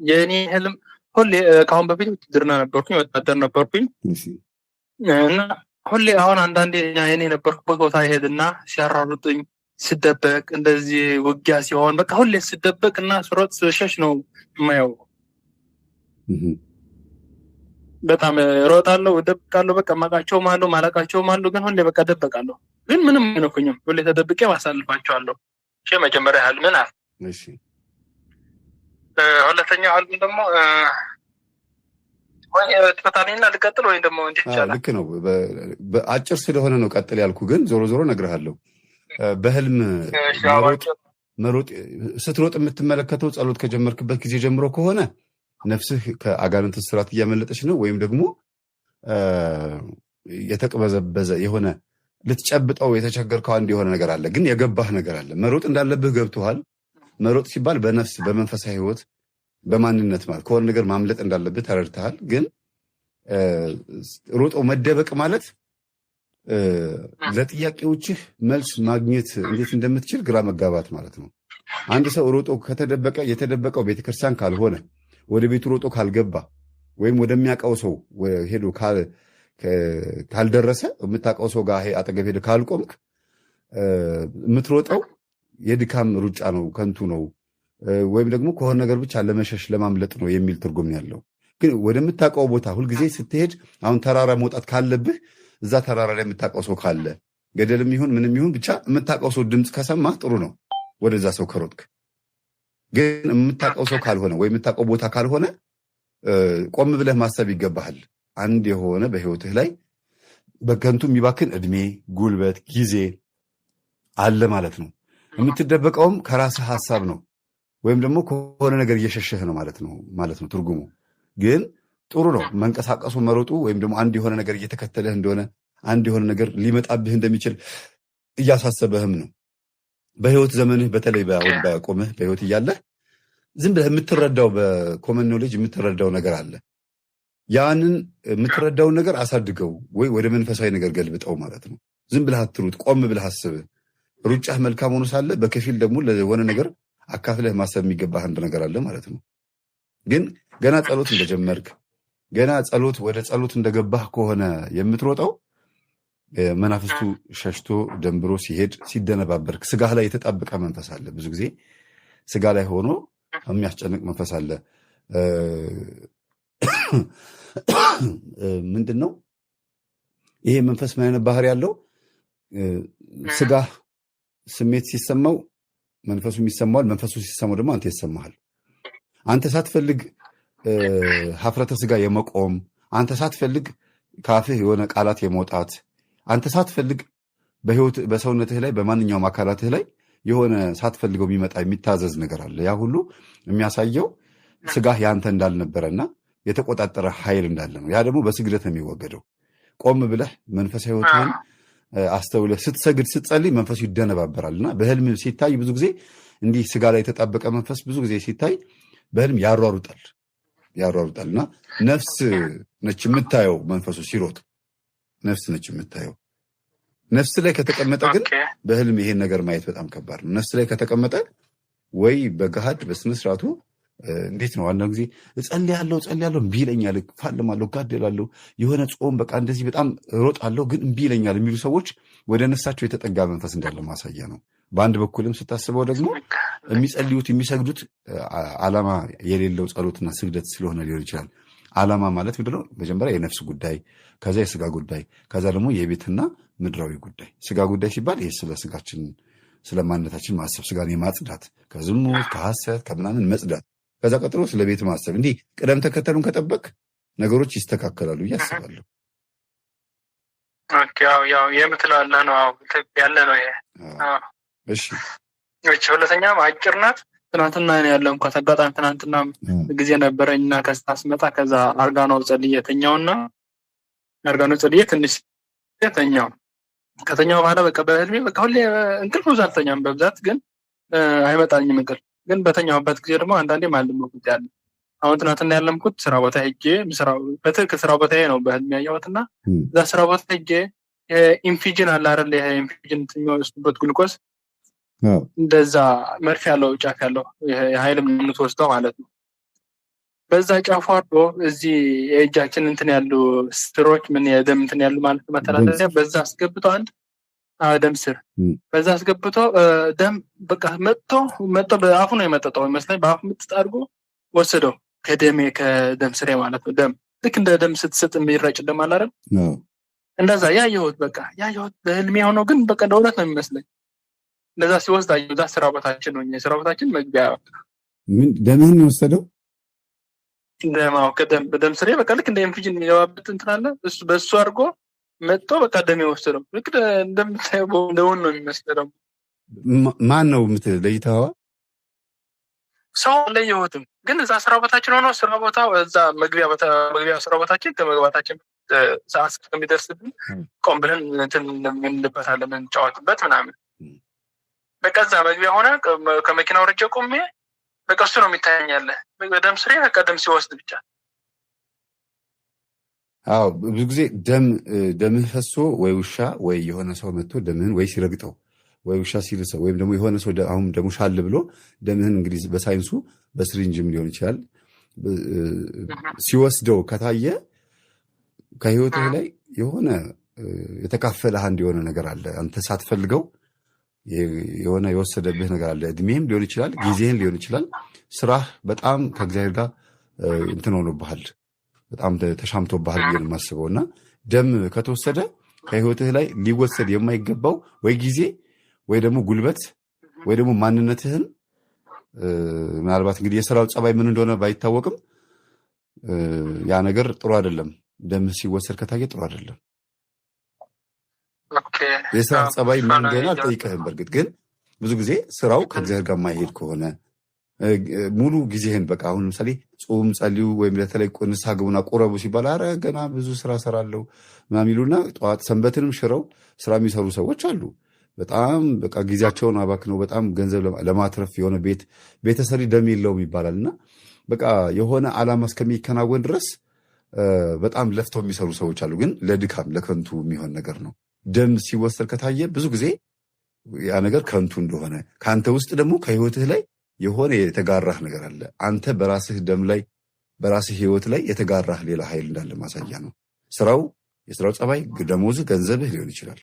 የኔ ህልም ሁሌ ከአሁን በፊት ውትድርና ነበርኩኝ፣ ወታደር ነበርኩኝ እና ሁሌ አሁን አንዳንዴ የኔ የነበርኩበት ቦታ ይሄድና ሲያራሩጥኝ ስደበቅ እንደዚህ ውጊያ ሲሆን በቃ ሁሌ ስደበቅ እና ስሮጥ ስሸሽ ነው የማየው። በጣም እሮጣለሁ፣ እደብቃለሁ። በቃ ማቃቸውም አሉ ማላቃቸውም አሉ፣ ግን ሁሌ በቃ እደበቃለሁ። ግን ምንም አይነኩኝም። ሁሌ ተደብቄ ማሳልፋቸዋለሁ። እሺ መጀመሪያ ህልምን አለ። እሺ ሁለተኛው ህልም ደግሞ ወይ ተታኒና ልቀጥል ወይ ደግሞ እንዴት ይቻላል? ልክ ነው። በአጭር ስለሆነ ነው ቀጥል ያልኩ፣ ግን ዞሮ ዞሮ እነግርሃለሁ። በህልም መሮጥ ስትሮጥ የምትመለከተው ጸሎት ከጀመርክበት ጊዜ ጀምሮ ከሆነ ነፍስህ ከአጋንንት ስራት እያመለጠች ነው፣ ወይም ደግሞ የተቅበዘበዘ የሆነ ልትጨብጠው የተቸገርከው አንድ የሆነ ነገር አለ፣ ግን የገባህ ነገር አለ። መሮጥ እንዳለብህ ገብቶሃል። መሮጥ ሲባል በነፍስ በመንፈሳዊ ህይወት በማንነት ማለት ከሆነ ነገር ማምለጥ እንዳለብህ ተረድተሃል። ግን ሮጦ መደበቅ ማለት ለጥያቄዎችህ መልስ ማግኘት እንዴት እንደምትችል ግራ መጋባት ማለት ነው። አንድ ሰው ሮጦ ከተደበቀ የተደበቀው ቤተክርስቲያን ካልሆነ ወደ ቤቱ ሮጦ ካልገባ ወይም ወደሚያውቀው ሰው ሄዶ ካልደረሰ የምታውቀው ሰው ጋር አጠገብ ሄዶ ካልቆምክ የምትሮጠው የድካም ሩጫ ነው፣ ከንቱ ነው፣ ወይም ደግሞ ከሆነ ነገር ብቻ ለመሸሽ ለማምለጥ ነው የሚል ትርጉም ያለው። ግን ወደምታውቀው ቦታ ሁልጊዜ ስትሄድ አሁን ተራራ መውጣት ካለብህ እዛ ተራራ ላይ የምታውቀው ሰው ካለ ገደልም ይሁን ምንም ይሁን ብቻ የምታውቀው ሰው ድምፅ ከሰማህ ጥሩ ነው ወደዛ ሰው ከሮጥክ። ግን የምታውቀው ሰው ካልሆነ ወይ የምታውቀው ቦታ ካልሆነ ቆም ብለህ ማሰብ ይገባሃል። አንድ የሆነ በህይወትህ ላይ በከንቱ የሚባክን እድሜ፣ ጉልበት፣ ጊዜ አለ ማለት ነው። የምትደበቀውም ከራስህ ሀሳብ ነው ወይም ደግሞ ከሆነ ነገር እየሸሸህ ነው ማለት ነው ትርጉሙ። ግን ጥሩ ነው መንቀሳቀሱ፣ መሮጡ ወይም ደግሞ አንድ የሆነ ነገር እየተከተለህ እንደሆነ አንድ የሆነ ነገር ሊመጣብህ እንደሚችል እያሳሰበህም ነው። በህይወት ዘመንህ በተለይ በቆምህ በህይወት እያለህ ዝም ብለህ የምትረዳው በኮመን ኖሌጅ የምትረዳው ነገር አለ። ያንን የምትረዳውን ነገር አሳድገው ወይ ወደ መንፈሳዊ ነገር ገልብጠው ማለት ነው። ዝም ብለህ አትሩጥ፣ ቆም ብለህ አስብ። ሩጫህ መልካም ሆኖ ሳለ በከፊል ደግሞ ለሆነ ነገር አካፍለህ ማሰብ የሚገባህ አንድ ነገር አለ ማለት ነው። ግን ገና ጸሎት እንደጀመርክ ገና ወደ ጸሎት እንደገባህ ከሆነ የምትሮጠው መናፍስቱ ሸሽቶ ደንብሮ ሲሄድ ሲደነባበርክ ስጋህ ላይ የተጣበቀ መንፈስ አለ። ብዙ ጊዜ ስጋ ላይ ሆኖ የሚያስጨንቅ መንፈስ አለ። ምንድን ነው ይሄ መንፈስ? ምን አይነት ባህሪ ያለው? ስጋህ ስሜት ሲሰማው መንፈሱ ይሰማዋል፣ መንፈሱ ሲሰማው ደግሞ አንተ ይሰማሃል። አንተ ሳትፈልግ ሀፍረተ ስጋ የመቆም፣ አንተ ሳትፈልግ ካፍህ የሆነ ቃላት የመውጣት፣ አንተ ሳትፈልግ በህይወት በሰውነትህ ላይ በማንኛውም አካላትህ ላይ የሆነ ሳትፈልገው የሚመጣ የሚታዘዝ ነገር አለ። ያ ሁሉ የሚያሳየው ስጋህ ያንተ እንዳልነበረና የተቆጣጠረ ኃይል እንዳለ ነው። ያ ደግሞ በስግደት ነው የሚወገደው። ቆም ብለህ መንፈሳዊ ህይወትህን አስተውለህ ስትሰግድ ስትጸልይ መንፈሱ ይደነባበራልና በህልም ሲታይ ብዙ ጊዜ እንዲህ ስጋ ላይ የተጣበቀ መንፈስ ብዙ ጊዜ ሲታይ በህልም ያሯሩጣልና ነፍስ ነች የምታየው። መንፈሱ ሲሮጥ ነፍስ ነች የምታየው። ነፍስ ላይ ከተቀመጠ ግን በህልም ይሄን ነገር ማየት በጣም ከባድ ነው። ነፍስ ላይ ከተቀመጠ ወይ በገሃድ በስነስርዓቱ እንዴት ነው? አንዳንድ ጊዜ እጸልያለሁ እምቢ ይለኛል፣ እፋለማለሁ፣ እጋደላለሁ፣ የሆነ ጾም በቃ እንደዚህ በጣም እሮጣለሁ ግን እምቢ ይለኛል የሚሉ ሰዎች ወደ ነፍሳቸው የተጠጋ መንፈስ እንዳለ ማሳያ ነው። በአንድ በኩልም ስታስበው ደግሞ የሚጸልዩት የሚሰግዱት ዓላማ የሌለው ጸሎትና ስግደት ስለሆነ ሊሆን ይችላል። ዓላማ ማለት ምንድነው? መጀመሪያ የነፍስ ጉዳይ፣ ከዛ የስጋ ጉዳይ፣ ከዛ ደግሞ የቤትና ምድራዊ ጉዳይ። ስጋ ጉዳይ ሲባል ይህ ስለ ስጋችን ስለ ማንነታችን ማሰብ፣ ስጋን የማጽዳት ከዝሙት ከሐሰት ከምናምን መጽዳት፣ ከዛ ቀጥሎ ስለ ቤት ማሰብ። እንዲህ ቅደም ተከተሉን ከጠበቅ ነገሮች ይስተካከላሉ ብዬ አስባለሁ። ያው የምትለው ያለ ነው ይሄ። እሺ ሁለተኛም አጭር ናት። ትናንትና ያለ እንኳን አጋጣሚ ትናንትና ጊዜ ነበረኝና ከስታስመጣ ከዛ አርጋኖ ጸልዬ ተኛውና አርጋኖ ጸልዬ ትንሽ ተኛው። ከተኛው በኋላ በቃ በህልሜ በቃ ሁሌ እንቅልፍ ብዙ አልተኛም በብዛት ግን አይመጣልኝም እንቅልፍ። ግን በተኛውበት ጊዜ ደግሞ አንዳንዴ ማልሞት ያለ። አሁን ትናንትና ያለምኩት ስራ ቦታ ሄጄ በትክክል ስራ ቦታዬ ነው በህልሜ ያየሁትና እዛ ስራ ቦታ ሄጄ ኢንፊጅን አለ አይደል? ይሄ ኢንፊጅን የሚወስዱበት ግሉኮስ እንደዛ መርፌ ያለው ጫፍ ያለው የኃይልም የምትወስደው ማለት ነው። በዛ ጫፉ አድርጎ እዚህ የእጃችን እንትን ያሉ ስትሮች ምን የደም እንትን ያሉ ማለት መተላለፊያ በዛ አስገብቶ አንድ ደም ስር በዛ አስገብቶ ደም በቃ መጥቶ በአፉ ነው የመጠጠው ይመስለኝ። በአፉ ምጥጥ አድርጎ ወሰደው ከደም ስሬ ማለት ነው። ደም ልክ እንደ ደም ስትሰጥ የሚረጭ ደም አለ አይደል? እንደዛ ያየሁት በህልሜ ሆነው ግን በቃ እንደ እውነት ነው የሚመስለኝ። እንደዛ ሲወስድ አየሁ። እዛ ስራ ቦታችን ነው የስራ ቦታችን መግቢያ ደምህን የወሰደው በደም ስሬ በቃ ልክ እንደ ኢንፊዥን የሚገባበት እንትን አለ። እሱ በእሱ አድርጎ መጥቶ በቃ ደም የወሰደው ልክ እንደምታየው እንደውን ነው የሚመስለው። ማን ነው ለይተኸዋል? ሰው አለየሁትም፣ ግን እዛ ስራ ቦታችን ሆኖ ስራ ቦታ እዛ መግቢያ ስራ ቦታችን ከመግባታችን ሰዓት እስከሚደርስብን ቆም ብለን እንትን እንልበታለን እንጫወትበት ምናምን። በቃ እዛ መግቢያ ሆነ ከመኪናው ወርጄ ቆሜ በቃ እሱ ነው የሚታየኛለ በደም ስሬ በቃ ደም ሲወስድ ብቻ። አዎ ብዙ ጊዜ ደምህ ፈሶ ወይ ውሻ ወይ የሆነ ሰው መጥቶ ደምህን ወይ ሲረግጠው ወይ ውሻ ሲልሰው ወይም ደግሞ የሆነ ሰው አሁን ደግሞ ሻል ብሎ ደምህን እንግዲህ በሳይንሱ በስሪንጅም ሊሆን ይችላል ሲወስደው ከታየ ከህይወትህ ላይ የሆነ የተካፈለ አንድ የሆነ ነገር አለ። አንተ ሳትፈልገው የሆነ የወሰደብህ ነገር አለ። እድሜህም ሊሆን ይችላል፣ ጊዜህን ሊሆን ይችላል። ስራህ በጣም ከእግዚአብሔር ጋር እንትን ሆኖብሃል፣ በጣም ተሻምቶብሃል ብዬ ነው የማስበው። እና ደም ከተወሰደ ከህይወትህ ላይ ሊወሰድ የማይገባው ወይ ጊዜ ወይ ደግሞ ጉልበት ወይ ደግሞ ማንነትህን ምናልባት እንግዲህ የስራው ጸባይ ምን እንደሆነ ባይታወቅም ያ ነገር ጥሩ አይደለም። ደም ሲወሰድ ከታየ ጥሩ አይደለም። የስራ ጸባይ ምን እንደሆነ አልጠይቅህም። በእርግጥ ግን ብዙ ጊዜ ስራው ከእግዚአብሔር ጋር የማይሄድ ከሆነ ሙሉ ጊዜህን በቃ አሁን ለምሳሌ ጾም ጸልዩ ወይም ለተለይ ንስሐ ግቡና ቁረቡ ሲባል አረ ገና ብዙ ስራ ሰራለሁ ምናምን ይሉና ጠዋት ሰንበትንም ሽረው ስራ የሚሰሩ ሰዎች አሉ። በጣም በቃ ጊዜያቸውን አባክነው በጣም ገንዘብ ለማትረፍ የሆነ ቤተሰሪ ደም የለውም ይባላል እና በቃ የሆነ ዓላማ እስከሚከናወን ድረስ በጣም ለፍተው የሚሰሩ ሰዎች አሉ። ግን ለድካም ለከንቱ የሚሆን ነገር ነው። ደም ሲወሰድ ከታየ ብዙ ጊዜ ያ ነገር ከንቱ እንደሆነ ከአንተ ውስጥ ደግሞ ከህይወትህ ላይ የሆነ የተጋራህ ነገር አለ። አንተ በራስህ ደም ላይ በራስህ ህይወት ላይ የተጋራህ ሌላ ኃይል እንዳለ ማሳያ ነው። የስራው ጸባይ፣ ደሞዝህ፣ ገንዘብህ ሊሆን ይችላል።